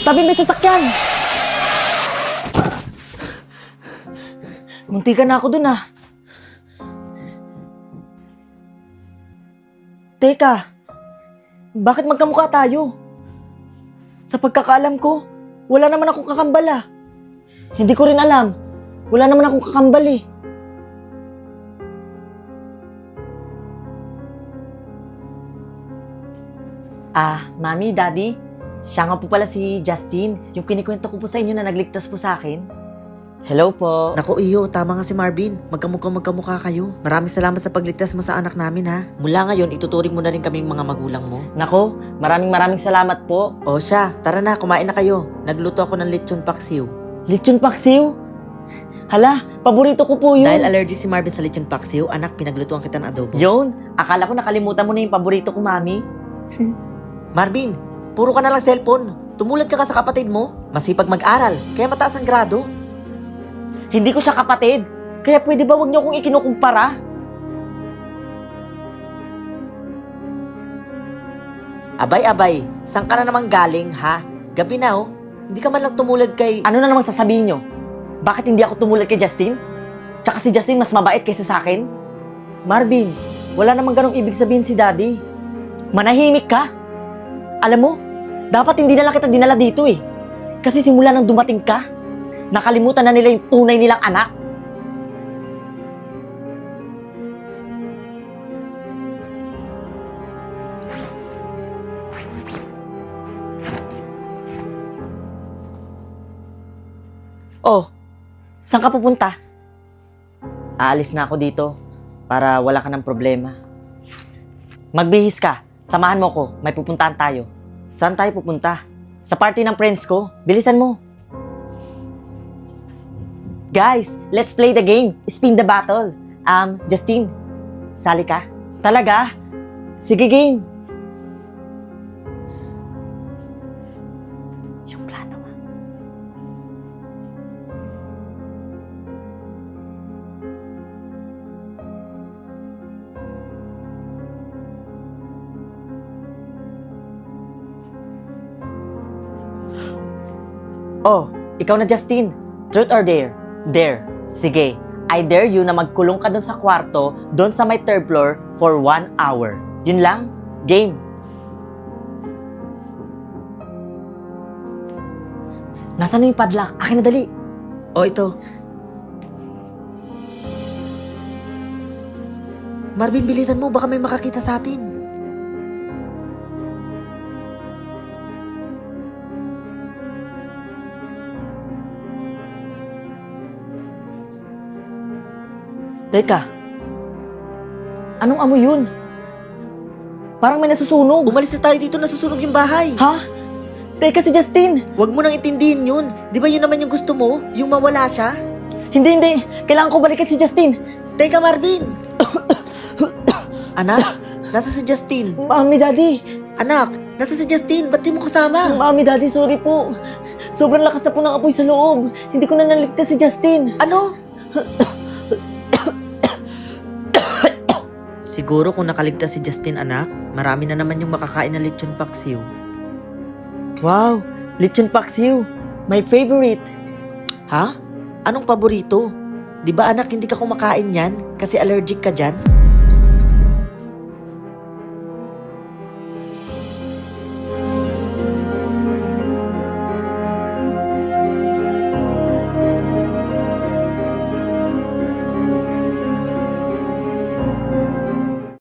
Tabi may sasakyan! Muntikan na ako dun ah. Teka, bakit magkamukha tayo? Sa pagkakaalam ko, wala naman akong kakambal ah. Hindi ko rin alam. Wala naman akong kakambal eh. Mami, Daddy, siya nga po pala si Justin, yung kinikwento ko po sa inyo na nagligtas po sa akin. Hello po. Naku iyo, tama nga si Marvin. Magkamukha kayo. Maraming salamat sa pagligtas mo sa anak namin ha. Mula ngayon, ituturing mo na rin kaming mga magulang mo. Nako, maraming salamat po. O siya, tara na, kumain na kayo. Nagluto ako ng lechon paksiw. Lechon paksiw? Hala, paborito ko po yun. Dahil allergic si Marvin sa lechon paksiw, anak, pinaglutuan kita ng adobo. Yun, akala ko nakalimutan mo na yung paborito ko, Mami. Marvin, puro ka na lang cellphone. Tumulad ka sa kapatid mo. Masipag mag-aral, kaya mataas ang grado. Hindi ko siya kapatid. Kaya pwede ba wag niyo akong ikinukumpara? Abay, saan ka na naman galing, ha? Gabi na, oh. Hindi ka man lang tumulad kay... Ano na namang sasabihin niyo? Bakit hindi ako tumulad kay Justin? Tsaka si Justin mas mabait kaysa sa akin? Marvin, wala namang ganong ibig sabihin si Daddy. Manahimik ka? Alam mo, dapat hindi na lang kita dinala dito eh. Kasi simula nang dumating ka, nakalimutan na nila yung tunay nilang anak. Oh, saan ka pupunta? Aalis na ako dito para wala ka ng problema. Magbihis ka, samahan mo ko, may pupuntahan tayo. Saan tayo pupunta? Sa party ng friends ko, bilisan mo. Guys, let's play the game. Spin the battle. Justin, sali ka? Talaga? Sige, game. Yung plano ah. Oh, ikaw na Justin. Truth or dare? Dare. Sige, I dare you na magkulong ka dun sa kwarto, dun sa may third floor for 1 hour. Yun lang? Game. Nasaan na yung padlock? Akin na dali. O ito. Marvin, bilisan mo, baka may makakita sa atin. Teka. Anong amoy yun? Parang may nasusunog. Umalis na tayo dito, nasusunog yung bahay. Ha? Teka si Justin. Huwag mo nang intindihin yun. Di ba yun naman yung gusto mo? Yung mawala siya? Hindi. Kailangan ko balikan si Justin. Teka, Marvin! Anak, nasa si Justin? Mami, Daddy. Anak, nasa si Justin? Ba't di mo kasama? Mami, Daddy, sorry po. Sobrang lakas na po ng apoy sa loob. Hindi ko na naligtas si Justin. Ano? Siguro kung nakaligtas si Justin, anak, marami na naman yung makakain na lechon paksiw. Wow, lechon paksiw. My favorite. Ha? Anong paborito? Di ba anak, hindi ka kumakain yan kasi allergic ka dyan?